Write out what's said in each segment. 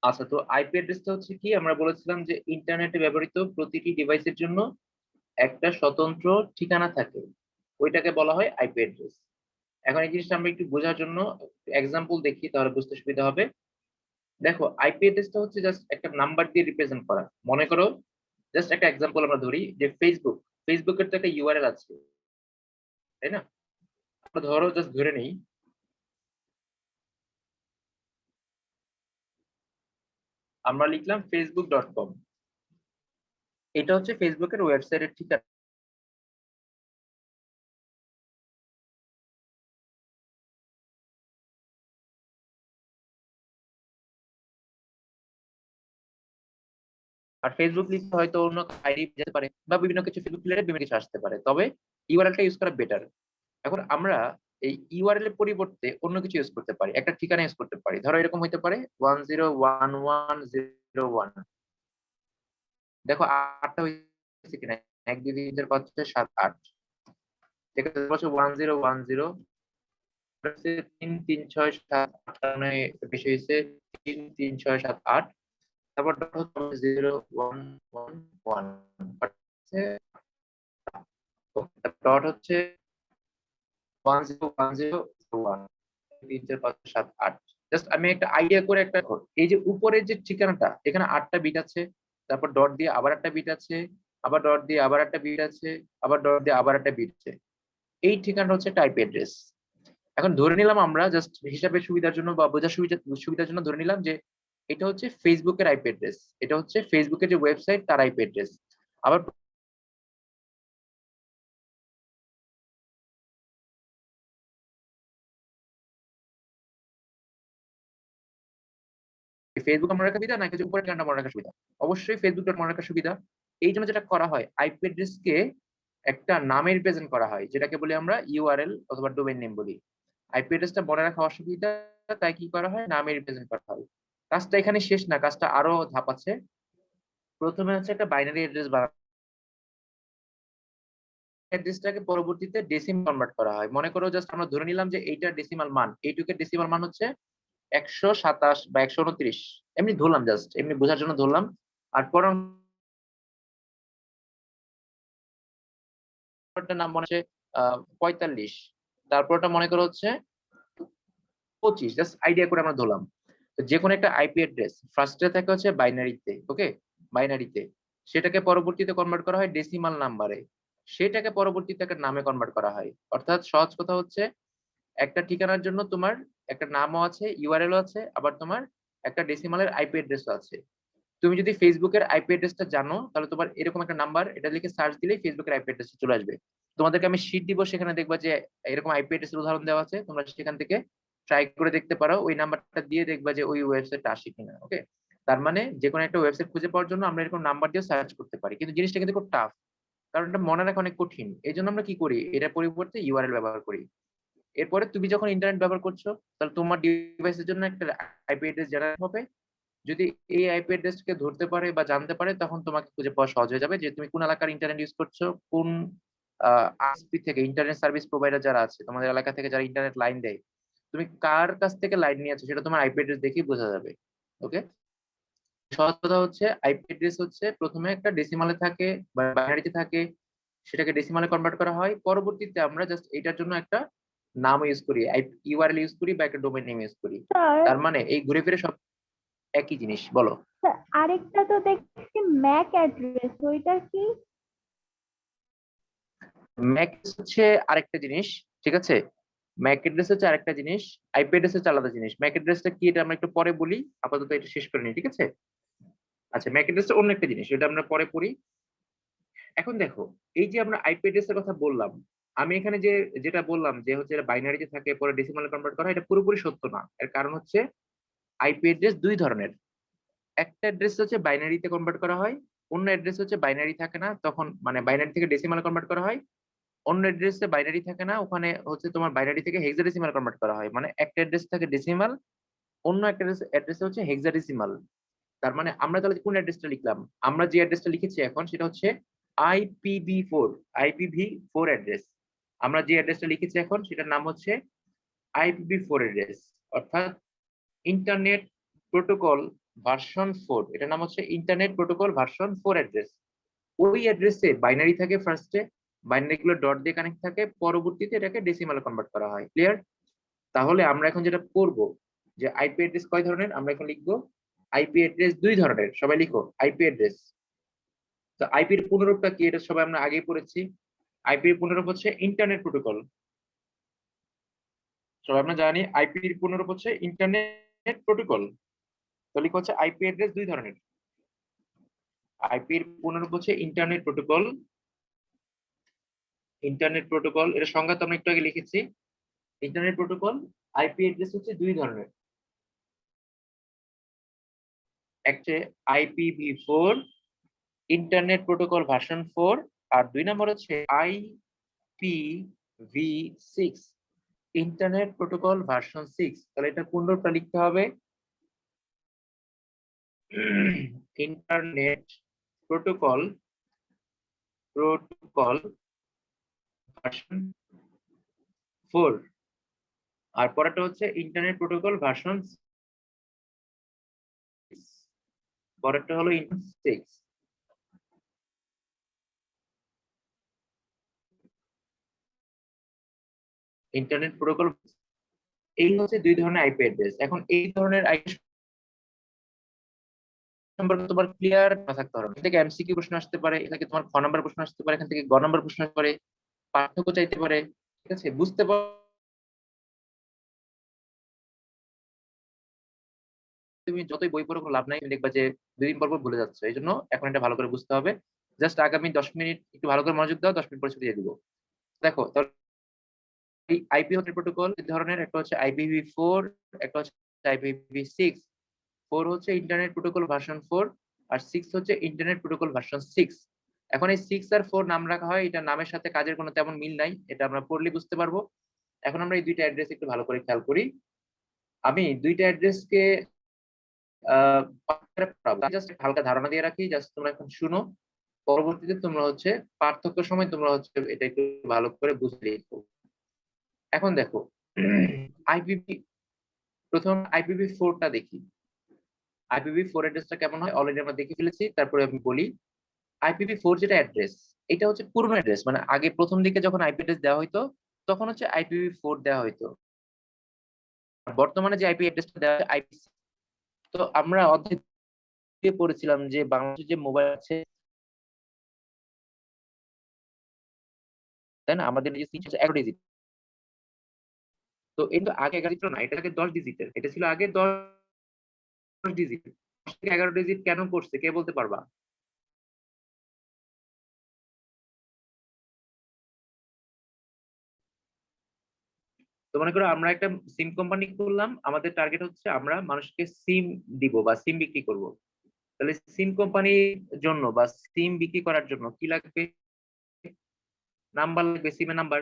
আচ্ছা, তো আইপি অ্যাড্রেসটা হচ্ছে কি, আমরা বলেছিলাম যে ইন্টারনেটে ব্যবহৃত প্রতিটি ডিভাইসের জন্য একটা স্বতন্ত্র ঠিকানা থাকে, ওইটাকে বলা হয় আইপি অ্যাড্রেস। এখন এই জিনিসটা আমরা একটু বোঝার জন্য এক্সাম্পল দেখি, তাহলে বুঝতে সুবিধা হবে। দেখো, আইপি অ্যাড্রেসটা হচ্ছে জাস্ট একটা নাম্বার দিয়ে রিপ্রেজেন্ট করা। মনে করো, জাস্ট একটা এক্সাম্পল আমরা ধরি যে ফেসবুকের তো একটা ইউআরএল আছে, তাই না? আমরা ধরো জাস্ট ধরে নেই, আমরা লিখলাম facebook.com, এটা হচ্ছে ফেসবুকের ওয়েবসাইটের ঠিকানা। আর ফেসবুক লিখতে হয়তো অন্য আইডি যেতে পারে, বা বিভিন্ন কিছু ফেসবুক লিখলে বিভিন্ন কিছু আসতে পারে, তবে ইউআরএলটা ইউজ করা বেটার। এখন আমরা এই ইউআরএল এর পরিবর্তে অন্য কিছু ইউজ করতে পারি, একটা ঠিকানা ইউজ করতে পারি। ধরো এরকম হইতে পারে 101101। দেখো আটটা হয়েছে কিনা, 1 2 3 4 5 6 7 8, ঠিক আছে? 1010, 3 3 6 7 8, মানে বেশি হয়েছে, 3 3 6 7 8। তারপর ডট হচ্ছে 0111, ডট হচ্ছে 101001, 3 4 5 6 7 8। জাস্ট আমি একটা আইডিয়া করে একটা, এই যে উপরের যে ঠিকানাটা, এখানে 8টা বিট আছে, তারপর ডট দিয়ে আবার একটা বিট আছে, আবার ডট দিয়ে আবার একটা বিট আছে, আবার ডট দিয়ে আবার একটা বিট আছে। এই ঠিকানাটা হচ্ছে টাইপ অ্যাড্রেস। এখন ধরে নিলাম আমরা, জাস্ট হিসাবের সুবিধার জন্য বা বোঝার সুবিধার জন্য ধরে নিলাম যে এটা হচ্ছে ফেসবুকের আইপি অ্যাড্রেস, এটা হচ্ছে ফেসবুকের যে ওয়েবসাইট তার আইপি অ্যাড্রেস। আবার ফেসবুক মনে রাখা সুবিধা নাকি যে উপরের ঠিকানাটা মনে রাখা সুবিধা? অবশ্যই ফেসবুকটা মনে রাখা সুবিধা। এই জন্য যেটা করা হয়, আইপি অ্যাড্রেস কে একটা নামে রিপ্রেজেন্ট করা হয়, যেটাকে বলি আমরা ইউআরএল অথবা ডোমেইন নেম বলি। আইপি অ্যাড্রেসটা মনে রাখা অসুবিধা, তাই কি করা হয়, নামে রিপ্রেজেন্ট করা হয়। কাজটা এখানে শেষ না, কাজটা আরো ধাপ আছে। প্রথমে হচ্ছে একটা বাইনারি অ্যাড্রেস বানানো, অ্যাড্রেসটাকে পরবর্তীতে ডেসিমাল কনভার্ট করা হয়। মনে করো জাস্ট আমরা ধরে নিলাম যে এইটার ডেসিমাল মান, এইটুকের ডেসিমাল মান হচ্ছে 127 বা 129, এমনি ধরলাম, জাস্ট এমনি বোঝার জন্য ধরলাম। আর পরেরটার নাম মনে হচ্ছে 45, তারপরটা মনে করো হচ্ছে 25, জাস্ট আইডিয়া করে আমরা ধরলাম। তো যে কোনো একটা আইপি অ্যাড্রেস ফার্স্টে থাকে হচ্ছে বাইনারিতে, ওকে, বাইনারিতে, সেটাকে পরবর্তীতে কনভার্ট করা হয় ডেসিমাল নাম্বারে, সেটাকে পরবর্তীতে একটা নামে কনভার্ট করা হয়। অর্থাৎ সহজ কথা হচ্ছে, একটা ঠিকানার জন্য তোমার একটা নামও আছে, ইউআরএল আছে, আবার তোমার একটা ডেসিমালের আইপি অ্যাড্রেসও আছে। তুমি যদি ফেসবুকের আইপি অ্যাড্রেসটা জানো, তাহলে তোমার এরকম একটা নাম্বার, এটা লিখে সার্চ দিলেই ফেসবুকের আইপি অ্যাড্রেস চলে আসবে। তোমাদেরকে আমি শীট দিব, সেখানে দেখবা যে এরকম আইপি অ্যাড্রেসের উদাহরণ দেওয়া আছে, তোমরা সেখান থেকে ট্রাই করে দেখতে পারো, ওই নাম্বারটা দিয়ে দেখবা যে ওই ওয়েবসাইটটা আসে কিনা। ওকে, তার মানে যে কোনো একটা ওয়েবসাইট খুঁজে পাওয়ার জন্য আমরা এরকম নাম্বার দিয়ে সার্চ করতে পারি, কিন্তু জিনিসটা কিন্তু খুব টাফ, কারণ এটা মনে রাখা অনেক কঠিন। এই জন্য আমরা কি করি, এটার পরিবর্তে ইউআরএল ব্যবহার করি। এরপরে তুমি যখন ইন্টারনেট ব্যবহার করছো, তাহলে তোমার ডিভাইসের জন্য একটা আইপি অ্যাড্রেস জেনারেট হবে। যদি এই আইপি অ্যাড্রেসকে ধরতে পারে বা জানতে পারে, তখন তোমাকে খুঁজে পাওয়া সহজ হয়ে যাবে যে তুমি কোন এলাকার ইন্টারনেট ইউজ করছো, কোন আইএসপি থেকে, ইন্টারনেট সার্ভিস প্রোভাইডার যারা আছে তোমাদের এলাকা থেকে, যারা ইন্টারনেট লাইন দেয়, তুমি কার কাছ থেকে লাইন নিয়েছো সেটা তোমার আইপি অ্যাড্রেস দেখেই বোঝা যাবে। ওকে, সহজ কথা হচ্ছে, আইপি অ্যাড্রেস হচ্ছে প্রথমে একটা ডেসিমালে থাকে বা বাইনারিতে থাকে, সেটাকে ডেসিমালে কনভার্ট করা হয়, পরবর্তীতে আমরা জাস্ট এটার জন্য একটা নাম ইউজ করি, ইউআরএল ইউজ করি বা একটা ডোমেইন নেম ইউজ করি। স্যার, তার মানে এই ঘুরে ফিরে সব একই জিনিস। বলো। স্যার, আরেকটা তো দেখছি ম্যাক অ্যাড্রেস, ওইটা কি? ম্যাক হচ্ছে আরেকটা জিনিস, ঠিক আছে? ম্যাক অ্যাড্রেস হচ্ছে আরেকটা জিনিস, আইপি অ্যাড্রেস হচ্ছে আলাদা জিনিস। ম্যাক অ্যাড্রেসটা কি এটা আমরা একটু পরে বলি, আপাতত এটা শেষ করে নিই, ঠিক আছে? আচ্ছা, ম্যাক অ্যাড্রেসটা অন্য একটা জিনিস, এটা আমরা পরে পড়ি। এখন দেখো, এই যে আমরা আইপি অ্যাড্রেস এর কথা বললাম, আমি এখানে যে যেটা বললাম যে হচ্ছে বাইনারিতে থাকে পরে ডেসিমালে কনভার্ট করা, এটা পুরোপুরি সত্য না। এর কারণ হচ্ছে আইপি অ্যাড্রেস দুই ধরনের। একটা অ্যাড্রেস হচ্ছে বাইনারিতে কনভার্ট করা হয়, অন্য অ্যাড্রেস হচ্ছে বাইনারি থাকে না, তখন মানে বাইনারি থেকে ডেসিমালে কনভার্ট করা হয়। অন্য অ্যাড্রেসে বাইনারি থাকে না, ওখানে হচ্ছে তোমার বাইনারি থেকে হেক্সাডেসিমাল কনভার্ট করা হয়। মানে একটা অ্যাড্রেস থাকে ডেসিমাল, অন্য একটা অ্যাড্রেস হচ্ছে হেক্সাডেসিমাল। তার মানে আমরা তাহলে কোন অ্যাড্রেসটা লিখলাম, আমরা যে অ্যাড্রেসটা লিখেছি এখন সেটা হচ্ছে আইপিভি4, আইপিভি4 অ্যাড্রেস। আমরা যে অ্যাড্রেসটা লিখেছি এখন সেটার নাম হচ্ছে আইপিভি4 অ্যাড্রেস, অর্থাৎ ইন্টারনেট প্রোটোকল ভার্সন 4, এটার নাম হচ্ছে ইন্টারনেট প্রোটোকল ভার্সন 4 অ্যাড্রেস। ওই অ্যাড্রেসে বাইনারি থাকে ফার্স্টে, বাইনারি গুলো ডট দিয়ে কানেক্ট থাকে, পরবর্তীতে এটাকে ডেসিমালে কনভার্ট করা হয়। ক্লিয়ার? তাহলে আমরা এখন যেটা করব যে আইপি অ্যাড্রেস কয় ধরনের আমরা এখন লিখবো, আইপি অ্যাড্রেস দুই ধরনের। সবাই লিখো আইপি অ্যাড্রেস। তো আইপির পুনরূপটা কি এটা সবাই আমরা আগেই পড়েছি। আইপির পুনরূপ হচ্ছে ইন্টারনেট প্রোটোকল। সবাই আমরা জানি আইপির পুনরূপ হচ্ছে ইন্টারনেট প্রোটোকল। তো লিখো হচ্ছে আইপি অ্যাড্রেস দুই ধরনের। আইপির পুনরূপ হচ্ছে ইন্টারনেট প্রোটোকল। ইন্টারনেট প্রোটোকল এর সংজ্ঞা তো আমরা একটু আগে লিখেছি। ইন্টারনেট প্রোটোকল আইপি অ্যাড্রেস হচ্ছে দুই ধরনের, একটা IPv4 ইন্টারনেট প্রোটোকল ভার্সন 4, আর দুই নম্বর হচ্ছে IPv6 ইন্টারনেট প্রোটোকল ভার্সন 6। তাহলে এটা পুনরূপটা লিখতে হবে ইন্টারনেট প্রোটোকল ভার্সন 4, আর পরেরটা হচ্ছে ইন্টারনেট প্রোটোকল ভার্সন, পরেরটা হলো ইন্টারনেট 6। ইন্টারনেট প্রোটোকল, এই হচ্ছে দুই ধরনের আইপি অ্যাড্রেস। এখন এই ধরনের আইপি সম্পর্কে তোমার ক্লিয়ার না থাকতে হবে। এখান থেকে এমসিকিউ প্রশ্ন আসতে পারে, এখান থেকে তোমার খ নাম্বার প্রশ্ন আসতে পারে, এখান থেকে গ নাম্বার প্রশ্ন আসতে পারে, পার্থক্য চাইতে পারে। ঠিক আছে, বুঝতে পার তুমি যতই বই পড়ো কোনো লাভ নাই, তুমি দেখবা যে 2 দিন পর পর ভুলে যাচ্ছ। এই জন্য এখন এটা ভালো করে বুঝতে হবে। জাস্ট আগামী 10 মিনিট একটু ভালো করে মনোযোগ দাও, 10 মিনিট পরে ছুটি দিয়ে দিব। দেখো তাহলে এই আইপি হচ্ছে প্রোটোকল এই ধরনের, একটা হচ্ছে IPv4, একটা হচ্ছে IPv6। 4 হচ্ছে ইন্টারনেট প্রোটোকল ভার্সন 4, আর 6 হচ্ছে ইন্টারনেট প্রোটোকল ভার্সন 6। এখন এই 6 আর 4 নাম রাখা হয়, এটা নামের সাথে কাজের কোনো তেমন মিল নাই, এটা আমরা পড়লে বুঝতে পারবো। এখন আমরা এই দুইটা অ্যাড্রেস একটু ভালো করে খেয়াল করি। আমি দুইটা অ্যাড্রেসকে জাস্ট হালকা ধারণা দিয়ে রাখি, জাস্ট তোমরা এখন শুনো, পরবর্তীতে তোমরা হচ্ছে পার্থক্য সময় তোমরা হচ্ছে এটা একটু ভালো করে বুঝে লিখো। এখন দেখো আইপিভি, প্রথম IPv4টা দেখি। IPv4 অ্যাড্রেসটা কেমন হয় অলরেডি আমরা দেখে ফেলেছি, তারপরে আমি বলি। IPv4 যেটা অ্যাড্রেস, এটা হচ্ছে পুরনো অ্যাড্রেস, মানে আগে প্রথম দিকে যখন আইপি অ্যাড্রেস দেওয়া হয়তো তখন হচ্ছে IPv4 দেওয়া হয়তো। বর্তমানে যে আইপি অ্যাড্রেসটা দেওয়া হয় আইপি। তো আমরা অধ্যায়ে পড়েছিলাম যে বাংলাদেশে যে মোবাইল আছে, তাই না, আমাদের যে সিম 11 ডিজিট। তো এটা আগে 11 ডিজিট না, এটা আগে 10 ডিজিটের, এটা ছিল আগে 10 ডিজিট। 11 ডিজিট কেন করছে কে বলতে পারবা? তো মনে করো আমরা একটা সিম কোম্পানি করলাম, আমাদের টার্গেট হচ্ছে আমরা মানুষকে সিম দিব বা সিম বিক্রি করব। তাহলে সিম কোম্পানির জন্য বা সিম বিক্রি করার জন্য কি লাগবে? নাম্বার লাগবে, সিমের নাম্বার।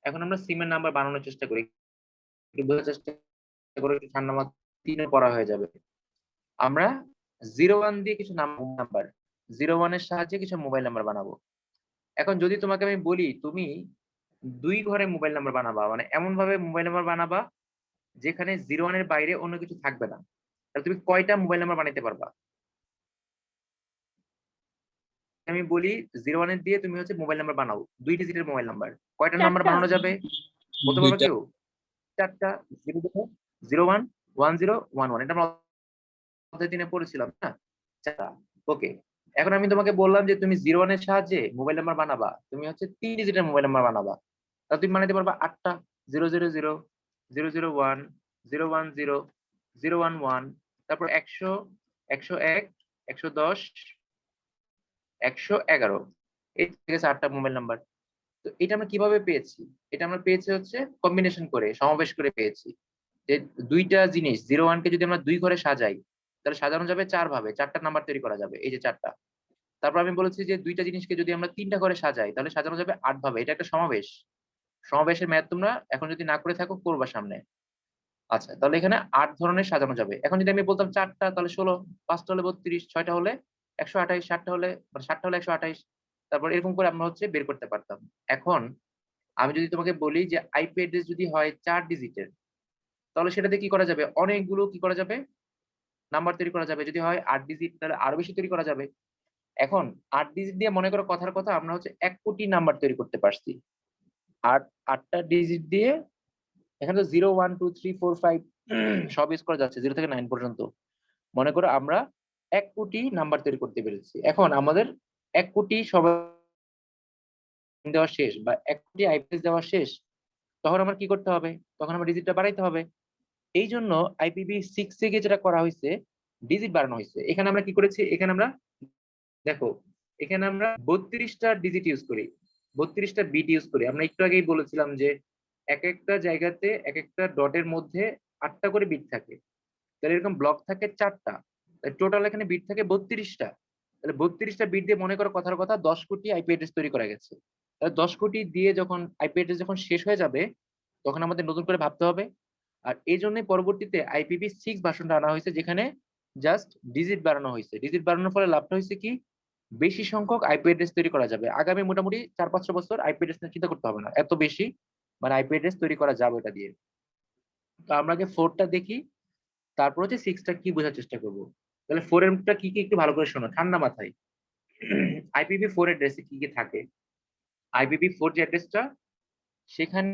এখন আমরা সিমের নাম্বার বানানোর চেষ্টা করি, একটু বোঝার চেষ্টা করে, একটু ঠান্ডা মাথায় পড়া হয়ে যাবে। আমরা 01 দিয়ে কিছু নাম্বার, 01-এর সাহায্যে কিছু মোবাইল নাম্বার বানাবো। এখন যদি তোমাকে আমি বলি তুমি 2 ঘরে মোবাইল নাম্বার বানাবা, মানে এমন ভাবে মোবাইল নাম্বার বানাবা যেখানে 01-এর বাইরে অন্য কিছু থাকবে না, তাহলে তুমি কয়টা মোবাইল নাম্বার বানাইতে পারবা? আমি বলি 01-এর দিয়ে তুমি হচ্ছে মোবাইল নাম্বার বানাও, 2 ডিজিটের মোবাইল নাম্বার, কয়টা নাম্বার 4টা। বানানো যাবে বলতে পারবে দুইটা। কেউ? 4টা। 01 10 11, এটা আমরা অধ্যায় 3-এ পড়েছিলাম না, 4টা। ওকে, এখন আমি তোমাকে বললাম যে তুমি 01-এর সাহায্যে মোবাইল নাম্বার বানাবা, তুমি হচ্ছে 3 ডিজিটের মোবাইল নাম্বার বানাবা, তাহলে তুমি বানাইতে পারবা 8টা। 000 001 010 011, তারপর 100 101 110 111, এই ঠিক আছে 8টা মোবাইল নাম্বার। তো এটা আমরা কিভাবে পেয়েছি? এটা আমরা পেয়েছি হচ্ছে কম্বিনেশন করে, সমাবেশ করে পেয়েছি। যে দুইটা জিনিস 01-কে যদি আমরা 2 ঘরে সাজাই, তাহলে সাজানো যাবে 4 ভাবে, 4টা নাম্বার তৈরি করা যাবে, এই যে 4টা। তারপর আমি বলেছি যে দুইটা জিনিসকে যদি আমরা 3টা ঘরে সাজাই, তাহলে সাজানো যাবে 8 ভাবে, এটা একটা সমাবেশ। সমাবেশের ম্যাথ তোমরা এখন যদি না করে থাকো করবা সামনে। আচ্ছা, তাহলে এখানে 8 ধরনের সাজানো যাবে। এখন যদি আমি বলতাম 4টা তাহলে 16, 5টা হলে 32, 6টা হলে 128, 7টা হলে মানে 7টা হলে 128, তারপর এরকম করে আমরা হচ্ছে বের করতে পারতাম। এখন আমি যদি তোমাকে বলি যে আইপি অ্যাড্রেস যদি হয় 4 ডিজিটের, তাহলে সেটাতে কি করা যাবে? অনেকগুলো কি করা যাবে? নাম্বার তৈরি করা যাবে, যদি হয় 8 ডিজিট তাহলে আরো বেশি তৈরি করা যাবে। এখন 8 ডিজিট দিয়ে মনে করো কথার কথা আমরা হচ্ছে 1 কোটি নাম্বার তৈরি করতে পারছি। 8টা ডিজিট দিয়ে এখানে তো 0 1 2 3 4 5 সব ইউজ করা যাচ্ছে 0 থেকে 9 পর্যন্ত। মনে করো আমরা 1 কোটি নাম্বার তৈরি করতে পেরেছি। এখন আমাদের 1 কোটি সবাই দেওয়া শেষ বা 1 কোটি আইপিএস দেওয়া শেষ, তখন আমার কি করতে হবে? তখন আমার ডিজিটটা বাড়াইতে হবে। এই জন্য IPv6 এ গিয়ে যেটা করা হয়েছে, ডিজিট বাড়ানো হয়েছে। এখানে আমরা কি করেছি? এখানে আমরা দেখো, এখানে আমরা 32টা ডিজিট ইউজ করি, 32টা বিট ইউজ করি। আমরা একটু আগেই বলেছিলাম যে এক একটা জায়গাতে এক একটা ডটের মধ্যে 8টা করে বিট থাকে, তাহলে এরকম ব্লক থাকে 4টা, টোটাল এখানে বিট থাকে 32টা। তাহলে 32টা বিট দিয়ে মনে করো কথার কথা 10 কোটি আইপি অ্যাড্রেস তৈরি করা গেছে। তাহলে 10 কোটি দিয়ে যখন আইপি অ্যাড্রেস যখন শেষ হয়ে যাবে, তখন আমাদের নতুন করে ভাবতে হবে। আর এই জন্যই পরবর্তীতে IPv6 ভার্সনটা আনা হয়েছে, যেখানে জাস্ট ডিজিট বাড়ানো হয়েছে। ডিজিট বাড়ানোর ফলে লাভটা হয়েছে কি, বেশি সংখ্যক আইপি অ্যাড্রেস তৈরি করা যাবে। আগামী মোটামুটি 4-5 বছর আইপি অ্যাড্রেস নিয়ে চিন্তা করতে হবে না, এত বেশি মানে আইপি অ্যাড্রেস তৈরি করা যাবে এটা দিয়ে। তো আমরা আগে 4টা দেখি, তারপর হচ্ছে 6টা কি বোঝার চেষ্টা করব। তাহলে 4 এরটা কি কি একটু ভালো করে শোনো ঠান্ডা মাথায়। IPv4 অ্যাড্রেসে কি কি থাকে? IPv4 যে অ্যাড্রেসটা, সেখানে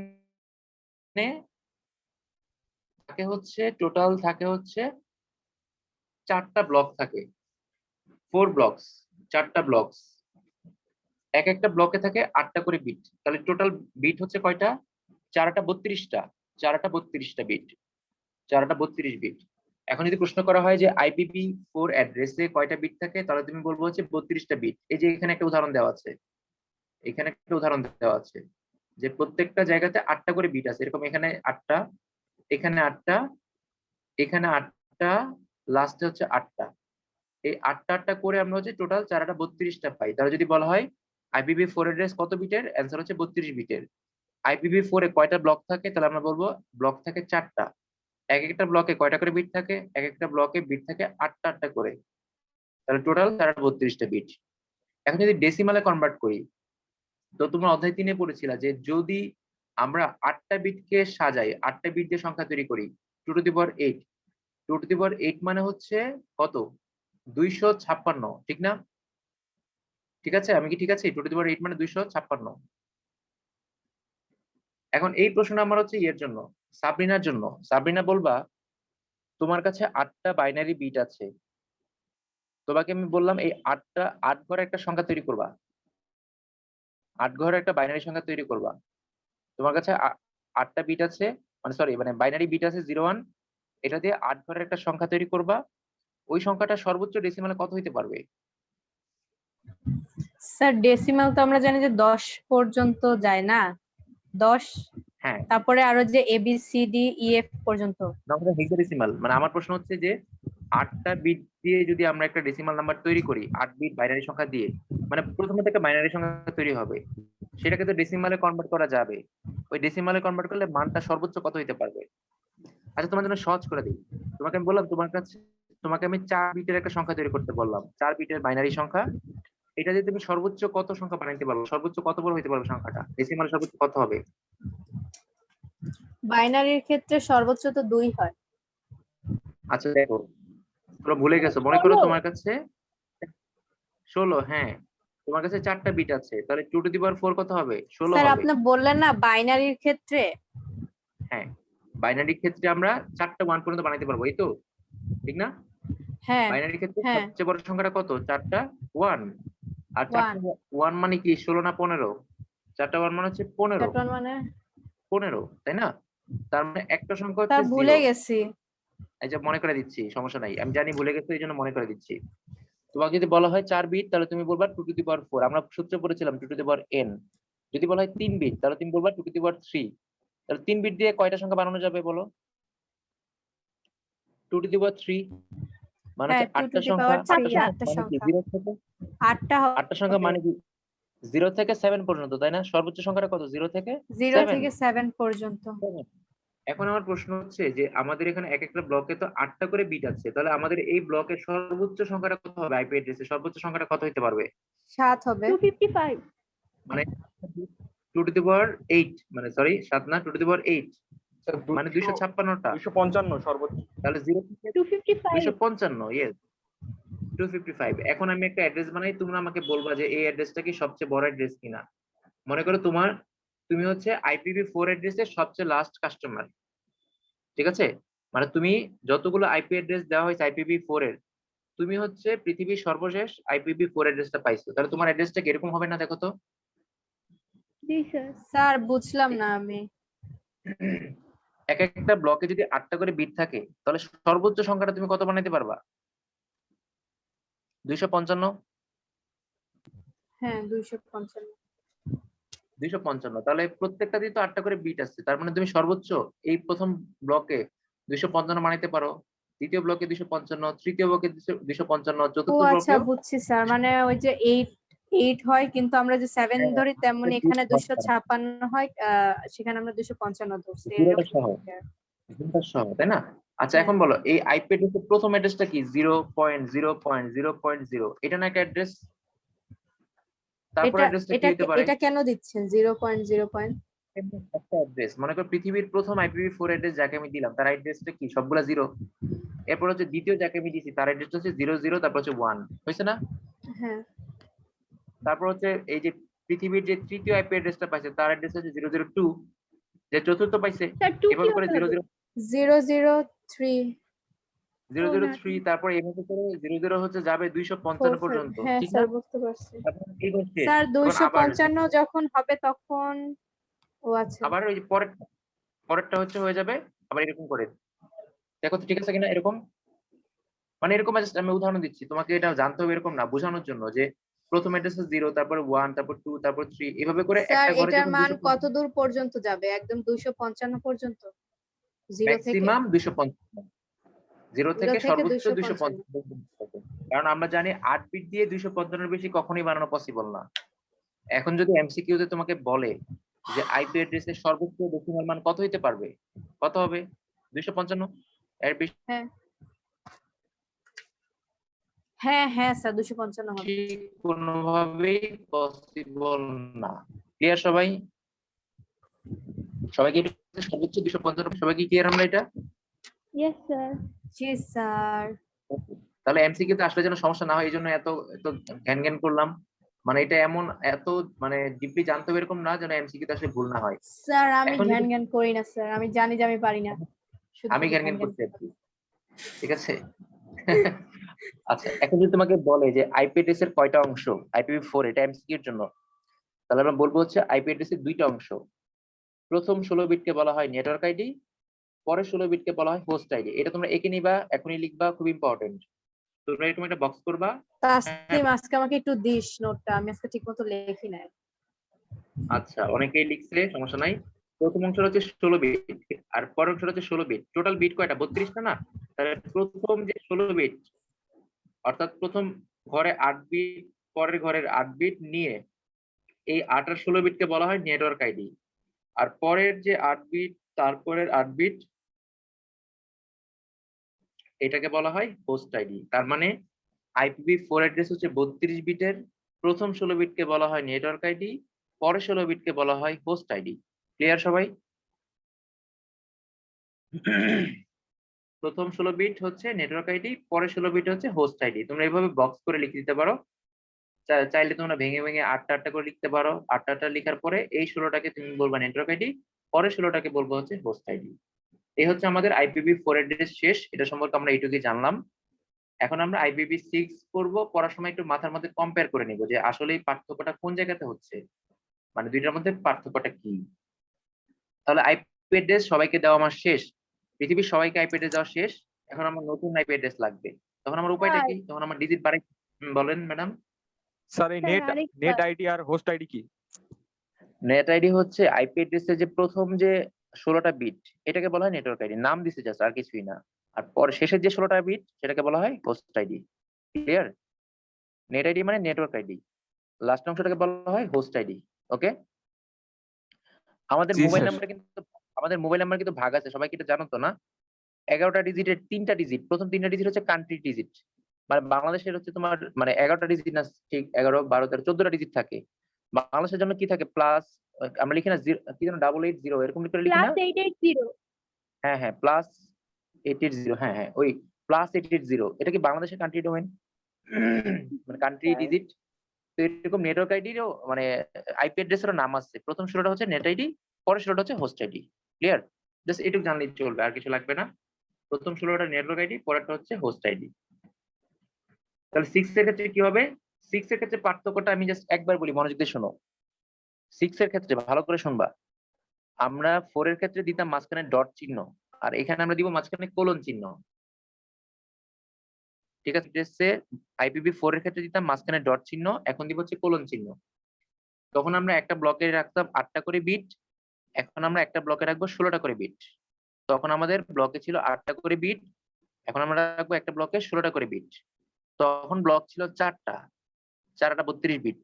থাকে হচ্ছে টোটাল থাকে হচ্ছে 4টা ব্লক থাকে, 4 ব্লকস, 4টা ব্লকস। এক একটা ব্লকে থাকে 8টা করে বিট। তাহলে টোটাল বিট হচ্ছে কয়টা? 4টা 32টা, 4টা 32টা বিট, 4টা 32 বিট। এখন যদি প্রশ্ন করা হয় যে IPv4 অ্যাড্রেসে কয়টা বিট থাকে, তাহলে তুমি বলবো হচ্ছে 32টা বিট। এই যে এখানে একটা উদাহরণ দেওয়া আছে, এখানে একটা উদাহরণ দেওয়া আছে যে প্রত্যেকটা জায়গাতে 8টা করে বিট আছে, এরকম এখানে 8টা, এখানে 8টা, এখানে 8টা, লাস্টে হচ্ছে 8টা। এই 8টা করে আমরা হচ্ছে টোটাল 4টা 32টা পাই। তাহলে যদি বলা হয় IPv4 অ্যাড্রেস কত বিটের, অ্যান্সার হচ্ছে 32 বিটের। IPv4 এ কয়টা ব্লক থাকে, তাহলে আমরা বলবো ব্লক থাকে 4টা। এক একটা ব্লকে কয়টা করে বিট থাকে? এক একটা ব্লকে বিট থাকে 8টা 8টা করে। তাহলে টোটাল 32টা বিট। এখন যদি ডেসিমালে কনভার্ট করি, তো তোমরা অধ্যায় 3-এ পড়েছিলা যে যদি আমরা 8টা বিটকে সাজাই, 8টা বিট দিয়ে সংখ্যা তৈরি করি 2 to the power 8, 2 to the পাওয়ার 8 মানে হচ্ছে কত? 256, ঠিক না? ঠিক আছে, আমি কি ঠিক আছি? 2 টু দি পাওয়ার 8 মানে 256। এখন এই প্রশ্নটা আমার হচ্ছে ইয়ের জন্য, সাবরিনার জন্য। সাবরিনা বলবা, তোমার কাছে 8টা বাইনারি বিট আছে, তোমাকে আমি বললাম এই 8টা 8 ঘরে একটা সংখ্যা তৈরি করবা, 8 ঘরে একটা বাইনারি সংখ্যা তৈরি করবা। তোমার কাছে 8টা বিট আছে, মানে সরি মানে বাইনারি বিট আছে 0 1, এটা দিয়ে 8 ঘরের একটা সংখ্যা তৈরি করবা। ওই সংখ্যাটা সর্বোচ্চ ডেসিমালে কত হইতে পারবে? স্যার ডেসিমাল তো আমরা জানি যে 10 পর্যন্ত যায় না, 10 হ্যাঁ, তারপরে আরো যে ABCDEF পর্যন্ত। হেক্সাডেসিমাল। মানে আমার প্রশ্ন হচ্ছে যে 8টা বিট দিয়ে যদি আমরা একটা ডেসিমাল নাম্বার তৈরি করি, 8 বিট বাইনারি সংখ্যা দিয়ে, মানে প্রথমত একটা বাইনারি সংখ্যা তৈরি হবে, সেটাকে তো ডেসিমালে কনভার্ট করা যাবে। ওই ডেসিমালে কনভার্ট করলে মানটা সর্বোচ্চ কত হইতে পারবে? আচ্ছা, তোমার জন্য সহজ করে দিই। তোমাকে আমি বললাম তোমার কাছে, তোমাকে আমি 4 বিটের একটা সংখ্যা তৈরি করতে বললাম, 4 বিটের বাইনারি সংখ্যা। এটা দিয়ে তুমি সর্বোচ্চ কত সংখ্যা বানাইতে পারবে? সর্বোচ্চ কত বড় হইতে পারবে সংখ্যাটা? ডেসিমাল সর্বোচ্চ কত হবে? বাইনারির ক্ষেত্রে সর্বোচ্চ তো 2 হয়। আচ্ছা দেখো, তোমরা ভুলে গেছো। মনে করো তোমার কাছে 16, হ্যাঁ, তোমার কাছে 4টা বিট আছে, তাহলে 2 টু দি পাওয়ার 4 কত হবে? 16 স্যার হবে। আপনি বললেন না বাইনারির ক্ষেত্রে। হ্যাঁ, বাইনারি ক্ষেত্রে আমরা 4টা 1 পর্যন্ত বানাইতে পারবো, এই তো, ঠিক না? হ্যাঁ বাইনারি ক্ষেত্রে হ্যাঁ সবচেয়ে বড় সংখ্যাটা কত? 4টা 1। আর 4টা 1 1 মানে কি 16 না 15? 4টা 1 মানে হচ্ছে 15, চট্টগ্রাম মানে 15, তাই না? তার মানে একটা সংখ্যা স্যার হচ্ছে ভুলে 0। গেছি। এই যে মনে করে দিচ্ছি, সমস্যা নাই, আমি জানি ভুলে গেছো, এই জন্য মনে করে দিচ্ছি। তোমাকে যদি বলা হয় 4 বিট, তাহলে তুমি বলবা 2 টু দি পাওয়ার 4। আমরা সূত্র পড়েছিলাম 2 টু দি পাওয়ার n। যদি বলা হয় 3 বিট, তাহলে তুমি বলবা 2 টু দি পাওয়ার 3। তাহলে 3 বিট দিয়ে কয়টা সংখ্যা বানানো যাবে বলো? 2 টু দি পাওয়ার 3 মানে হ্যাঁ হচ্ছে 2 টু 8টা দি সংখ্যা। পাওয়ার 8টা 3 সংখ্যা 8টা মানে কি সংখ্যা 0 থেকে 8টা 8টা সংখ্যা হবে। মানে কি 0 থেকে 7 পর্যন্ত, তাই না? সর্বোচ্চ সংখ্যাটা কত? 0 থেকে 0 7। থেকে 7 পর্যন্ত। এখন আমার প্রশ্ন হচ্ছে যে আমাদের এখানে এক একটা ব্লকে তো 8টা করে বিট আছে, তাহলে আমাদের এই ব্লকের সর্বোচ্চ সংখ্যাটা কত হবে? আইপি অ্যাড্রেসের সর্বোচ্চ সংখ্যাটা কত হতে পারবে? 7 হবে। 255। মানে 2 টু দি পাওয়ার 8, মানে সরি 7 না, 2 টু দি পাওয়ার 8। স্যার মানে 256টা 255 সর্বোচ্চ। তাহলে 0 থেকে 255 255 ইয়েস 255। এখন আমি একটা অ্যাড্রেস বানাই, তোমরা আমাকে বলবা যে এই অ্যাড্রেসটা কি সবচেয়ে বড় অ্যাড্রেস কিনা। মনে করো তুমি হচ্ছে IPv4 অ্যাড্রেসের সবচেয়ে লাস্ট কাস্টমার, ঠিক আছে? মানে তুমি যতগুলো আইপি অ্যাড্রেস দেওয়া হয়েছে IPv4 এর, তুমি হচ্ছে পৃথিবীর সর্বশেষ IPv4 অ্যাড্রেসটা পাইছো, তাহলে তোমার অ্যাড্রেসটা কিরকম হবে না দেখো তো। জি স্যার স্যার বুঝলাম না আমি। এক একটা ব্লকে যদি 8টা করে বিট থাকে তাহলে সর্বোচ্চ সংখ্যাটা তুমি কত বানাইতে পারবা? 255। হ্যাঁ 255। 255, তাহলে প্রত্যেকটা দিয়ে তো 8টা করে বিট আছে, তার মানে তুমি সর্বোচ্চ এই প্রথম ব্লকে 255 বানাইতে পারো, দ্বিতীয় ব্লকে 255, তৃতীয় ব্লকে 255, ও চতুর্থ আচ্ছা ব্লকেও। বুঝছি স্যার, মানে ওই যে 8 হয় কিন্তু আমরা যে 7 হ্যাঁ, ধরি তেমনি এখানে 256 256 হয়, সেখানে আমরা 255 ধরছি জিরোটা এরকম সহ, আর কি। জিরোটা সহ, তাই না? আচ্ছা হ্যাঁ এখন বলো এই আইপি অ্যাড্রেসের প্রথম অ্যাড্রেসটা কি? 0.0.0.0, এটা না একটা অ্যাড্রেস? তারপর এটা অ্যাড্রেসটা কি এটা হতে পারে? এটা কেন দিচ্ছেন 0.0 একটা অ্যাড্রেস, মনে করো পৃথিবীর প্রথম IPv4 অ্যাড্রেস যাকে আমি দিলাম তার অ্যাড্রেসটা কি? সবগুলা 0। এরপর হচ্ছে দ্বিতীয় যাকে আমি দিছি তার অ্যাড্রেসটা হচ্ছে 00, তারপর হচ্ছে 1, হয়েছে না? হ্যাঁ তারপর হচ্ছে এই যে পৃথিবীর যে তৃতীয় আইপি অ্যাড্রেসটা পাইছে তার অ্যাড্রেস হচ্ছে 002, যে চতুর্থ পাইছে স্যার 2 কি এভাবে করে হতে হবে? 003 003, তারপর এভাবে করে 00 হচ্ছে যাবে 255 পর্যন্ত, হ্যাঁ ঠিক না? স্যার বুঝতে পারছি। তারপর এই হচ্ছে স্যার এখন আবার 255 যখন হবে তখন, ও আচ্ছা আবার ওই যে পরেরটা হচ্ছে হয়ে যাবে আবার এরকম করে। দেখো তো ঠিক আছে কিনা এরকম? মানে এরকম just আমি উদাহরণ দিচ্ছি, তোমাকে এটা জানতে হবে এরকম না, বোঝানোর জন্য যে প্রথম অ্যাড্রেস 0, তারপর 1, তারপর 2, তারপর 3, এভাবে করে স্যার একটা ঘরে এটার যখন মান কত দূর পর্যন্ত যাবে? একদম 255 পর্যন্ত, 0 থেকে ম্যাক্সিমাম 255, 0 থেকে 0 থেকে সর্বোচ্চ 255। 255 পর্যন্ত। কারণ আমরা জানি 8 বিট দিয়ে 255 এর বেশি কখনোই বানানো পসিবল না। এখন যদি এমসিকিউ তে তোমাকে বলে যে আইপি অ্যাড্রেসের সর্বোচ্চ ডেসিমাল মান কত হইতে পারবে, কত হবে? 255 এর বেশি হ্যাঁ হ্যাঁ হ্যাঁ স্যার 255 হবে। কোনোভাবেই পসিবল না। ক্লিয়ার সবাই? সবাই কি এটা সর্বোচ্চ 255, সবাই কি ক্লিয়ার আমরা এটা? ইয়েস স্যার জি স্যার। তাহলে এমসিকিউ তে আসলে যেন সমস্যা না হয় এই জন্য এত এত জ্ঞান করলাম। মানে এটা এমন এত মানে ডিপলি জানতে হবে এরকম না, যেন এমসিকিউ তে আসলে ভুল না হয়। স্যার আমি এখন যদি জ্ঞান করি না স্যার, আমি জানি যে আমি পারি না, শুধু আমি শুধু জ্ঞান জ্ঞান করতে করি। আছি, ঠিক আছে? আচ্ছা এখন যদি তোমাকে বলে যে আইপি অ্যাড্রেস এর কয়টা অংশ IPv4, এটা এমসিকিউ এর জন্য, তাহলে আমরা বলবো হচ্ছে আইপি অ্যাড্রেস এর দুইটা অংশ। প্রথম 16 বিটকে বলা হয় নেটওয়ার্ক আইডি, পরে 16 বিটকে বলা হয় হোস্ট আইডি। এটা তোমরা এঁকে নিবা, এখনই লিখবা, খুব ইম্পর্টেন্ট। তোমরা এরকম একটা বক্স করবা। তাসলিম আজকে আমাকে একটু দিস নোটটা, আমি আজকে ঠিকমতো লিখি নাই। আচ্ছা অনেকেই লিখছে, সমস্যা নাই। প্রথম অংশটা হচ্ছে 16 বিট, আর পরের অংশটা হচ্ছে 16 বিট। টোটাল বিট কয়টা? 32টা না? তাহলে প্রথম যে 16 বিট, অর্থাৎ প্রথম ঘরে 8 বিট, পরের ঘরের 8 বিট নিয়ে এই 8 আর 16 বিটকে বলা হয় নেটওয়ার্ক আইডি। আর পরের যে 8 বিট, তারপরের 8 বিট, এটাকে বলা হয় হোস্ট আইডি। তার মানে IPv4 অ্যাড্রেস হচ্ছে 32 বিটের, প্রথম 16 বিটকে বলা হয় নেটওয়ার্ক আইডি, পরের 16 বিটকে বলা হয় হোস্ট আইডি। ক্লিয়ার সবাই? প্রথম 16 বিট হচ্ছে নেটওয়ার্ক আইডি, পরের 16 বিট হচ্ছে হোস্ট আইডি। তোমরা এইভাবে বক্স করে লিখে দিতে পারো। চাইলে তোমরা ভেঙে ভেঙে 8টা করে লিখতে পারো। 8টা লিখার পরে এই 16টাকে তুমি বলবা নেটওয়ার্ক আইডি, পরের 16টাকে বলবো হচ্ছে হোস্ট আইডি। এই হচ্ছে আমাদের IPv4 অ্যাড্রেস শেষ, এটা সম্পর্কে আমরা এইটুকুই জানলাম। এখন আমরা IPv6 করব, পড়ার সময় একটু মাথার মধ্যে কম্পেয়ার করে নিব যে আসলে এই পার্থক্যটা কোন জায়গাতে হচ্ছে, মানে দুইটার মধ্যে পার্থক্যটা কি। তাহলে আইপি অ্যাড্রেস সবাইকে দেওয়া আমার শেষ, পৃথিবীর সবাইকে আইপি অ্যাড্রেস দেওয়া শেষ। এখন আমার নতুন আইপি অ্যাড্রেস লাগবে, তখন আমার উপায়টা কি? তখন আমার ডিজিট বাড়াই। বলেন ম্যাডাম। স্যার এই স্যার নেট আরেকবার আইডি আর হোস্ট আইডি কি? নেট আইডি হচ্ছে আইপি অ্যাড্রেসের যে প্রথম যে 16টা বিট, এটাকে বলা হয় নেটওয়ার্ক আইডি, নাম দিছে জাস্ট, আর কিছুই না। আর পরে শেষের যে 16টা বিট সেটাকে বলা হয় host ID. Clear? Net ID মানে নেটওয়ার্ক আইডি, লাস্ট অংশটাকে বলা হয় হোস্ট আইডি। ওকে? আমাদের জি মোবাইল স্যার। নাম্বার কিন্তু ভাগ আছে, সবাই কি এটা জানো তো না? 11টা ডিজিটের 3টা ডিজিট, প্রথম 3টা ডিজিট হচ্ছে কান্ট্রি ডিজিট, মানে বাংলাদেশের হচ্ছে তোমার মানে 11টা ডিজিট না, ঠিক 11, 12, 13, 14টা ডিজিট থাকে। বাংলাদেশের জন্য কি থাকে? প্লাস আমরা লিখি না কি যেন 880 এরকম করে লিখি না? +880 হ্যাঁ হ্যাঁ প্লাস 88 হ্যাঁ হ্যাঁ ওই প্লাস 880 এটা কি বাংলাদেশের কান্ট্রি ডোমেন মানে কান্ট্রি ডিজিট। তো এরকম নেটওয়ার্ক আইডিরও মানে আইপি অ্যাড্রেসেরও নাম আছে, প্রথম 16টা হচ্ছে নেট আইডি, পরের 16টা হচ্ছে হোস্ট আইডি। ক্লিয়ার? জাস্ট এটুকু জানলেই চলবে, আর কিছু লাগবে না। প্রথম 16টা নেটওয়ার্ক আইডি, পরেরটা হচ্ছে হোস্ট আইডি। তাহলে 6 এর ক্ষেত্রে কি হবে? 6 এর ক্ষেত্রে পার্থক্যটা আমি জাস্ট একবার বলি, মনোযোগ দিয়ে শোনো। 6 এর ক্ষেত্রে ভালো করে শুনবা, আমরা 4 এর ক্ষেত্রে দিতাম মাঝখানে ডট চিহ্ন, আর এখানে আমরা দিব মাঝখানে কোলন চিহ্ন। ঠিক আছে? অ্যাড্রেসে IPv4 এর ক্ষেত্রে দিতাম মাঝখানে ডট চিহ্ন, এখন দিব হচ্ছে কোলন চিহ্ন। তখন আমরা একটা ব্লকে রাখতাম 8টা করে বিট, এখন আমরা একটা ব্লকে রাখবো 16টা করে বিট। তখন আমাদের ব্লকে ছিল 8টা করে বিট, এখন আমরা রাখবো একটা ব্লকে 16টা করে বিট। তখন ব্লক ছিল 4টা 32 বিট,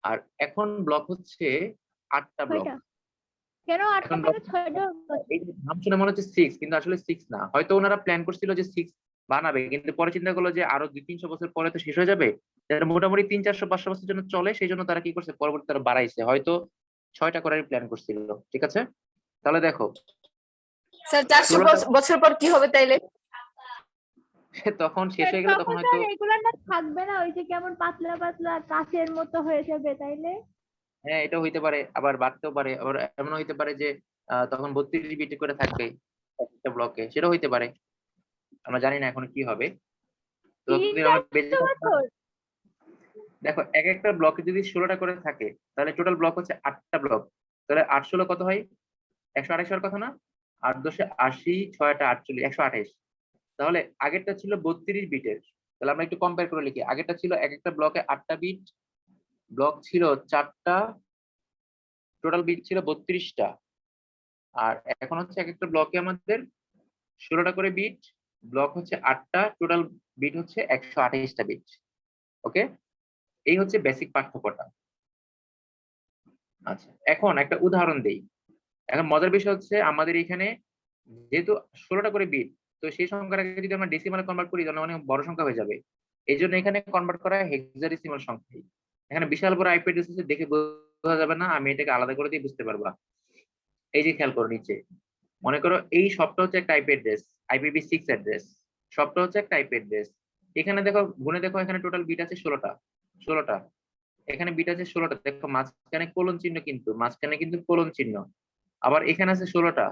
আর এখন ব্লক হচ্ছে 8টা ব্লক। 6টা কেন 8টা এখন কেন 6টা? এই যে নাম শুনে মনে হচ্ছে 6, কিন্তু আসলে 6 না। হয়তো ওনারা প্ল্যান করছিল যে 6 বানাবে, কিন্তু পরে চিন্তা করলো যে আরো 200-300 বছর পরে তো শেষ হয়ে যাবে, যেটা মোটামুটি 300-400-500 বছরের জন্য চলে, সেই জন্য তারা কি করছে পরবর্তী তারা বাড়াইছে, হয়তো 6টা করার প্ল্যান করছিল। ঠিক আছে? তাহলে দেখো স্যার 400 বছর পর কি হবে তাইলে? তখন শেষ হয়ে গেলে তখন তখন তো হয়তো আর এগুলো না থাকবে না, ওই যে কেমন পাতলা পাতলা কাঁচের মতো হয়ে যাবে তাইলে। হ্যাঁ এটা হইতে পারে, আবার বাড়তেও পারে, আবার এমন হইতে পারে যে তখন 32 বিট করে থাকবে একটা ব্লকে, সেটা হইতে পারে। আমরা জানি না এখন কি হবে। তো ততদিন আমরা বেঁচে 300 থাকবো। বছর? দেখো এক একটা ব্লকে যদি 16টা করে থাকে, তাহলে টোটাল ব্লক হচ্ছে 8টা ব্লক। তাহলে 8 16 কত হয়? 128 হওয়ার কথা না? 8 10 80, 6 8 48, 128। তাহলে আগেরটা ছিল 32 বিটের। তাহলে আমরা একটু কম্পেয়ার করে লিখি, আগেরটা ছিল এক একটা ব্লকে 8টা বিট, ব্লক ছিল 4টা, টোটাল বিট ছিল 32টা। আর এখন হচ্ছে এক একটা ব্লকে আমাদের 16টা করে বিট, ব্লক হচ্ছে 8টা, টোটাল বিট হচ্ছে 128টা বিট। ওকে, এই হচ্ছে বেসিক পার্থক্যটা। আচ্ছা, এখন একটা উদাহরণ দেই। এখন মজার বিষয় হচ্ছে আমাদের এখানে যেহেতু 16টা করে বিট, তো সেই সংখ্যাটাকে যদি আমরা ডেসিমালে কনভার্ট করি তাহলে অনেক বড় সংখ্যা হয়ে যাবে। এই জন্য এখানে কনভার্ট করা হয় হেক্সাডেসিমাল সংখ্যায়। এখানে বিশাল বড় আইপি অ্যাড্রেস আছে, দেখে বোঝা যাবে না, আমি এটাকে আলাদা করে দিয়ে বুঝতে পারবা। এই যে খেয়াল করো নিচে, মনে করো এই সবটা হচ্ছে একটা আইপি অ্যাড্রেস, IPv6 অ্যাড্রেস, সবটা হচ্ছে একটা আইপি অ্যাড্রেস। এখানে দেখো গুণে দেখো, এখানে টোটাল বিট আছে 16টা, এখানে বিট আছে 16টা, দেখো মাঝখানে কোলন চিহ্ন, কিন্তু মাঝখানে কিন্তু কোলন চিহ্ন। আবার এখানে আছে 16টা,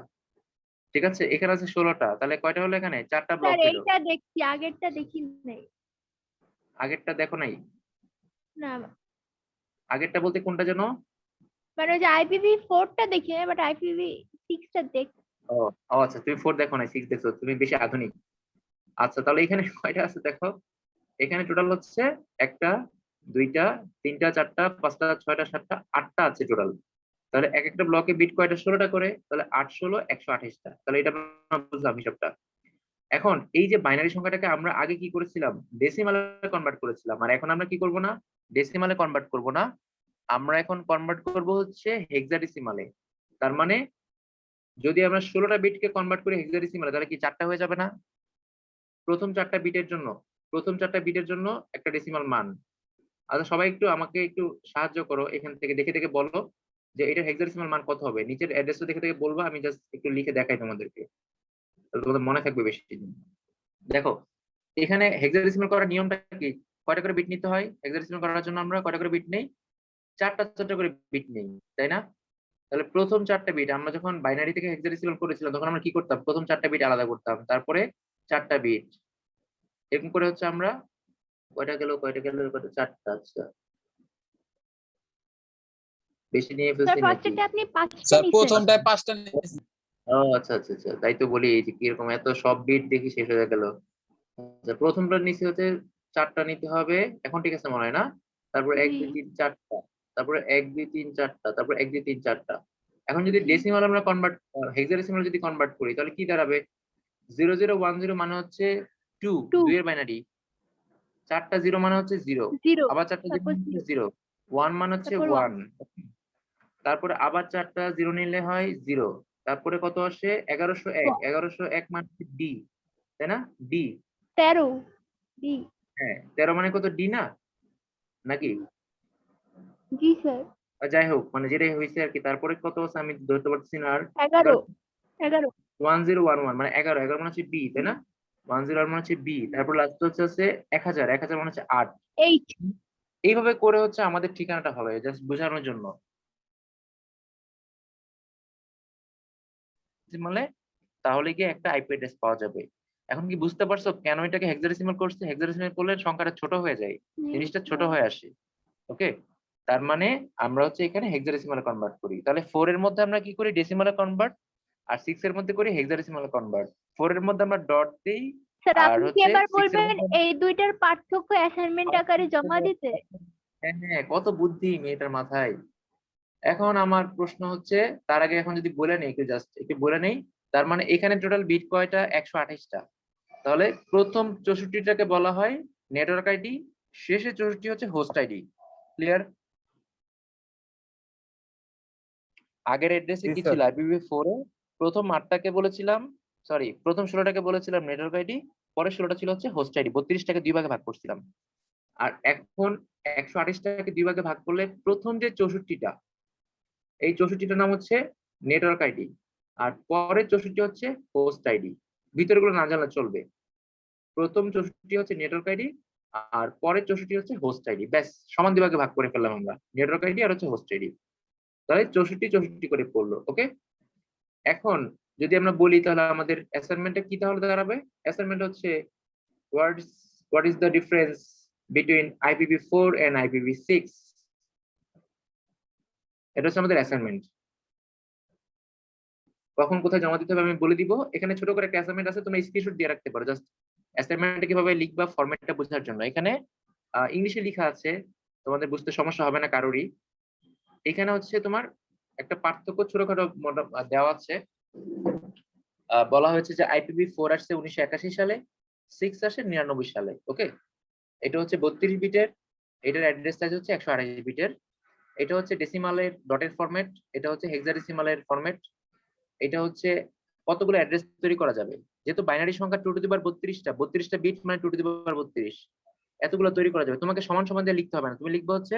ঠিক আছে, এখানে আছে 16টা, তাহলে কয়টা হলো? এখানে 4টা ব্লক স্যার হলো। এইটা দেখছি, আগেরটা দেখি নাই। আগেরটা দেখো নাই? না আগেরটা বলতে কোনটা যেন? মানে ওই যে IPv4 টা দেখি না, বাট IPv6 টা দেখ। ও ও আচ্ছা, তুমি 4 দেখো নাই, 6 দেখছো, তুমি বেশি আধুনিক। আচ্ছা তাহলে এখানে কয়টা আছে দেখো, এখানে টোটাল হচ্ছে 1টা 2টা 3টা 4টা 5টা 6টা 7টা 8টা আছে টোটাল। তাহলে এক একটা ব্লকে বিট কয়টা? 16টা করে, তাহলে 8 16 128টা। তাহলে এটা আমরা বুঝলাম হিসাবটা। এখন এই যে বাইনারি সংখ্যাটাকে আমরা আগে কি করেছিলাম? ডেসিমালে কনভার্ট করেছিলাম, আর এখন আমরা কি করব না, ডেসিমালে কনভার্ট করব না, আমরা এখন কনভার্ট করব হচ্ছে হেক্সাডেসিমালে। তার মানে যদি আমরা 16টা বিটকে কনভার্ট করি হেক্সাডেসিমালে, তাহলে কি 4টা হয়ে যাবে না? প্রথম 4টা বিটের জন্য, প্রথম 4টা বিটের জন্য একটা ডেসিমাল মান। আচ্ছা সবাই একটু আমাকে একটু সাহায্য করো, এখান থেকে দেখে দেখে বলো যে এটা হেক্সাডেসিমাল মান কত হবে। নিচের অ্যাড্রেসটা দেখে দেখে বলবো, আমি জাস্ট একটু লিখে দেখাই তোমাদেরকে, তাহলে তোমাদের মনে থাকবে বেশি দিন। দেখো এখানে হেক্সাডেসিমাল করার নিয়মটা কি? কয়টা করে বিট নিতে হয় হেক্সাডেসিমাল করার জন্য? আমরা কয়টা করে বিট নেই? 4টা করে বিট নেই, তাই না? তাহলে প্রথম 4টা বিট আমরা যখন বাইনারি থেকে হেক্সাডেসিমাল করেছিলাম, তখন আমরা কি করতাম? প্রথম 4টা বিট আলাদা করতাম, তারপরে 4টা বিট, এরকম করে হচ্ছে আমরা কয়টা গেল 4টা। আচ্ছা বেশি নিয়ে স্যার ফেলছি নাকি? ফার্স্টেতে আপনি 5টা স্যার নিছেন। প্রথমটায় 5টা নিয়েছি। ও আচ্ছা আচ্ছা আচ্ছা, তাই তো বলি এই যে কিরকম এত সব বিট দেখি শেষ হয়ে গেল। আচ্ছা প্রথমটার নিচে হচ্ছে 4টা নিতে হবে, এখন ঠিক আছে মনে হয় না? তারপর 1 জি 2 3 4টা, তারপরে 1 2 3 4টা, তারপর 1 2 3 4টা। এখন যদি জি। ডেসিমাল আমরা কনভার্ট, হেক্সাডেসিমাল যদি কনভার্ট করি, তাহলে কি দাঁড়াবে? 0010 মানে হচ্ছে 2, 2 2 এর বাইনারি। 4টা 0 মানে হচ্ছে 0, 0 আবার 4টা 0 তারপর মানে হচ্ছে 0, 1 মানে হচ্ছে তারপর 1, তারপরে আবার 4টা 0 নিলে হয় 0, তারপরে কত আসে? 1101, 1101 মানে ডি, তাই না? ডি, 13 জি হ্যাঁ 13 মানে কত? ডি না নাকি? জি স্যার। যাই হোক, মানে যেটাই হয়েছে আর কি। তারপরে কত আছে আমি ধরতে পারছি না আর। 11 11 1011 মানে 11, 11 মানে হচ্ছে বি, তাই না? 1011 মানে হচ্ছে বি, তারপর লাস্ট হচ্ছে 1000, 1000 মানে হচ্ছে 8। এইট। এইভাবে করে হচ্ছে আমাদের ঠিকানাটা হবে, জাস্ট বোঝানোর জন্য। মানে তাহলে গিয়ে একটা আইপি অ্যাড্রেস পাওয়া যাবে। এখন কি বুঝতে পারছো কেন এটাকে হেক্সাডেসিমাল করছে? হেক্সাডেসিমাল করলে সংখ্যাটা ছোট হয়ে যায়, জিনিসটা ছোট হয়ে আসে। ওকে, তার মানে আমরা হচ্ছে এখানে হেক্সাডেসিমালে কনভার্ট করি। তাহলে 4 এর মধ্যে আমরা কি করি? ডেসিমালে কনভার্ট। আর 6 এর মধ্যে করি হেক্সাডেসিমালে কনভার্ট। 4 এর মধ্যে আমরা ডট দেই, স্যার আর আপনি কি হচ্ছে এবার 6 এর বলবেন মধ্যে এই দুইটার পার্থক্য অ্যাসাইনমেন্ট আকারে জমা দিতে? হ্যাঁ হ্যাঁ, কত বুদ্ধি মেয়েটার মাথায়। এখন আমার প্রশ্ন হচ্ছে, তার আগে এখন যদি বলে নেই, একটু বলে নেই। তার মানে এখানে টোটাল বিট কয়টা? 128টা। তাহলে প্রথম 64টাকে বলা হয় নেটওয়ার্ক আইডি, শেষে 64 হচ্ছে হোস্ট আইডি। ক্লিয়ার? আগের অ্যাড্রেসে জি কি স্যার। ছিল? IPv4 এ প্রথম 8টাকে বলেছিলাম, সরি প্রথম 16টাকে বলেছিলাম নেটওয়ার্ক আইডি, পরে 16টা ছিল হচ্ছে হোস্ট আইডি। 32টাকে দুই ভাগে ভাগ করছিলাম। আর এখন 128টাকে দুই ভাগে ভাগ করলে প্রথম যে 64টা, এই 64টার নাম হচ্ছে নেটওয়ার্ক আইডি, আর পরের 64 হচ্ছে হোস্ট আইডি। ভিতরে গুলো না জানলে চলবে। প্রথম 64 হচ্ছে নেটওয়ার্ক আইডি, আর পরের 64 হচ্ছে হোস্ট আইডি। ব্যাস, সমান দুই ভাগে ভাগ করে ফেললাম আমরা, নেটওয়ার্ক আইডি আর হচ্ছে হোস্ট আইডি। তাহলে 64 64 করে পড়লো। ওকে, এখন যদি আমরা বলি তাহলে আমাদের অ্যাসাইনমেন্টটা কি তাহলে দাঁড়াবে? অ্যাসাইনমেন্ট হচ্ছে what is the difference between IPv4 and IPv6। এটা হচ্ছে আমাদের অ্যাসাইনমেন্ট। কখন কোথায় জমা দিতে হবে আমি বলে দিব। এখানে ছোট করে একটা অ্যাসাইনমেন্ট আছে, তোমরা স্ক্রিনশট দিয়ে রাখতে পারো, জাস্ট অ্যাসাইনমেন্টটা কিভাবে লিখবা ফরম্যাটটা বোঝার জন্য। এখানে ইংলিশে লেখা আছে, তোমাদের বুঝতে সমস্যা হবে না কারোরই। এখানে হচ্ছে তোমার একটা পার্থক্য ছোটখাটো দেওয়া আছে। বলা হয়েছে যে IPv4 আসছে 1981 সালে, 6 আসে 99 সালে। ওকে, এটা হচ্ছে 32 বিটের, এটার অ্যাড্রেস সাইজ হচ্ছে 128 বিটের। এটা হচ্ছে ডেসিমালের ডটের ফরম্যাট, এটা হচ্ছে হেক্সাডেসিমালের ফরম্যাট। এটা হচ্ছে কতগুলো অ্যাড্রেস তৈরি করা যাবে, যেহেতু বাইনারি সংখ্যা 2 টু দি পাওয়ার 32টা বিট মানে 2 টু দি পাওয়ার 32, এতগুলো তৈরি করা যাবে। তোমাকে সমান সমান দিয়ে লিখতে হবে না, তুমি লিখবে হচ্ছে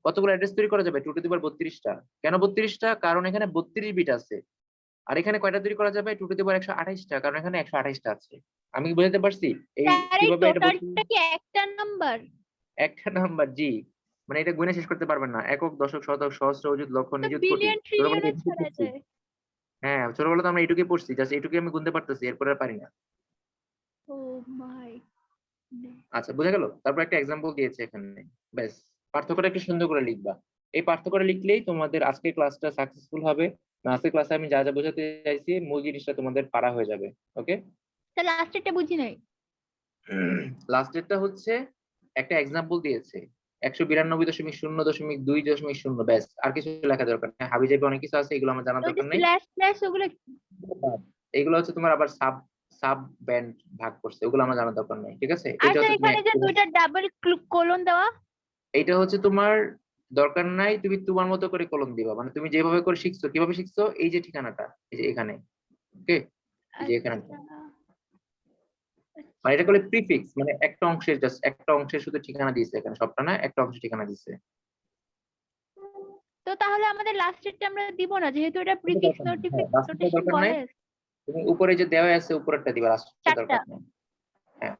কতগুলো অ্যাড্রেস তৈরি করা যাবে 2 টু দি পাওয়ার 32টা। কেন 32টা? কারণ এখানে 32 বিট আছে। আর এখানে কয়টা তৈরি করা যাবে? 2 টু দি পাওয়ার 128টা, কারণ এখানে 128টা আছে। আমি কি বুঝাতে পারছি? এই স্যার এই কিভাবে এটা টোটালটা কি একটা নাম্বার? একটা নাম্বার, জি। মানে এটা গুণে শেষ করতে পারবেন না, একক দশক শতক সহস্র অযুত লক্ষ তো নিযুত কোটি। বিলিয়ন ছোটবেলায় ট্রিলিয়নে এটুকুই ছড়া পড়ছি। যায়। হ্যাঁ, ছোটবেলায় তো আমরা এটুকুই পড়ছি, জাস্ট এটুকুই আমি গুনতে পারতেছি, এরপরে আর পারি না। ও মাই। আচ্ছা, বোঝা গেল? তারপর একটা এক্সাম্পল দিয়েছে এখানে। ব্যাস, পার্থক্যটা একটু সুন্দর করে লিখবা। এই পার্থক্যটা লিখলেই তোমাদের আজকের ক্লাসটা সাকসেসফুল হবে। আজকের ক্লাসে আমি যা যা বোঝাতে চাইছি মূল জিনিসটা তোমাদের পারা হয়ে যাবে। ওকে, স্যার লাস্টেরটা বুঝি নাই। লাস্টেরটা হচ্ছে একটা এক্সাম্পল দিয়েছে 192.0.2.0। ব্যাস, আর কিছু লেখা দরকার নেই। হাবি যাবে অনেক কিছু আছে, এগুলো আমার জানার ওই যে দরকার নেই। স্ল্যাশ স্ল্যাশ ওগুলো এগুলো হচ্ছে তোমার আবার সাব সাব ব্যান্ড ভাগ করছে, ওগুলো আমার জানার দরকার নেই। ঠিক আছে, আর এটা স্যার হচ্ছে তুমি এখানে যে দুইটা ডাবল কোলন দেওয়া। এইটা হচ্ছে তোমার দরকার নাই, তুমি তোমার মতো করে কলম দিবা। মানে তুমি যেভাবে করে শিখছো, কিভাবে শিখছো, এই যে ঠিকানাটা, এই যে এখানে। ওকে, এই যে এখানে, আচ্ছা মানে এটা করলে প্রিফিক্স, মানে একটা অংশের, জাস্ট একটা অংশের শুধু ঠিকানা দিয়েছে এখানে, সবটা না, একটা অংশের ঠিকানা দিয়েছে। তো তাহলে আমাদের লাস্টেরটা আমরা দিব না, যেহেতু এটা প্রিফিক্স হ্যাঁ, লাস্টের নোটেশন দরকার নাই, বলে। তুমি উপরে যে দেওয়া আছে উপরেরটা দিবা, লাস্টের চারটা। দরকার নেই। হ্যাঁ,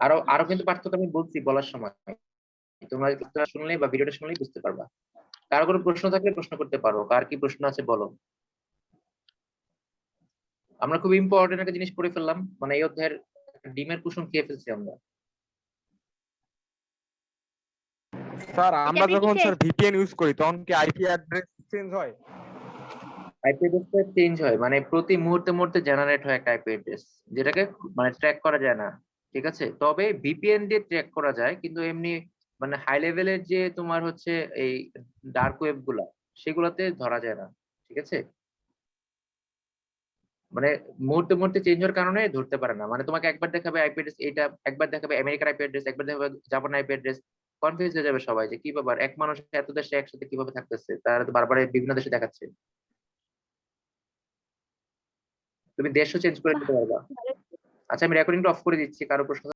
আরো আরো কিন্তু পার্থক্য আমি বলছি বলার সময়, তোমরা ক্লাসটা শুনলেই বা ভিডিওটা শুনলেই বুঝতে পারবা। কারো কোনো প্রশ্ন থাকলে প্রশ্ন করতে পারো, কার কি প্রশ্ন আছে বলো। আমরা খুব ইম্পর্টেন্ট একটা জিনিস পড়ে ফেললাম, মানে এই অধ্যায়ের ডিমের কুসুম খেয়ে ফেলছি আমরা। স্যার আমরা আপনি যখন কিসে? স্যার ভিপিএন ইউজ করি তখন কি আইপি অ্যাড্রেস চেঞ্জ হয়? আইপি অ্যাড্রেসটা চেঞ্জ হয়, মানে প্রতি মুহূর্তে মুহূর্তে জেনারেট হয় একটা আইপি অ্যাড্রেস, যেটাকে মানে ট্র্যাক করা যায় না। ঠিক আছে, তবে ভিপিএন দিয়ে ট্র্যাক করা যায়, কিন্তু এমনি মানে হাই লেভেলের যে তোমার হচ্ছে এই ডার্ক ওয়েব গুলা, সেগুলাতে ধরা যায় না। ঠিক আছে, মানে মুহূর্তে মুহূর্তে চেঞ্জ হওয়ার কারণে ধরতে পারে না। মানে তোমাকে একবার দেখাবে আইপি অ্যাড্রেস এটা, একবার দেখাবে আমেরিকার আইপি অ্যাড্রেস, একবার দেখাবে জাপান আইপি অ্যাড্রেস, কনফিউজ হয়ে যাবে সবাই যে কি ব্যাপার, এক মানুষ এত দেশে একসাথে কিভাবে থাকতেছে, তারা তো বারবার বিভিন্ন দেশে দেখাচ্ছে। তুমি দেশও চেঞ্জ করে বাহ, দিতে পারবা। ভালো। আচ্ছা, আমি রেকর্ডিংটা অফ করে দিচ্ছি, কারো প্রশ্ন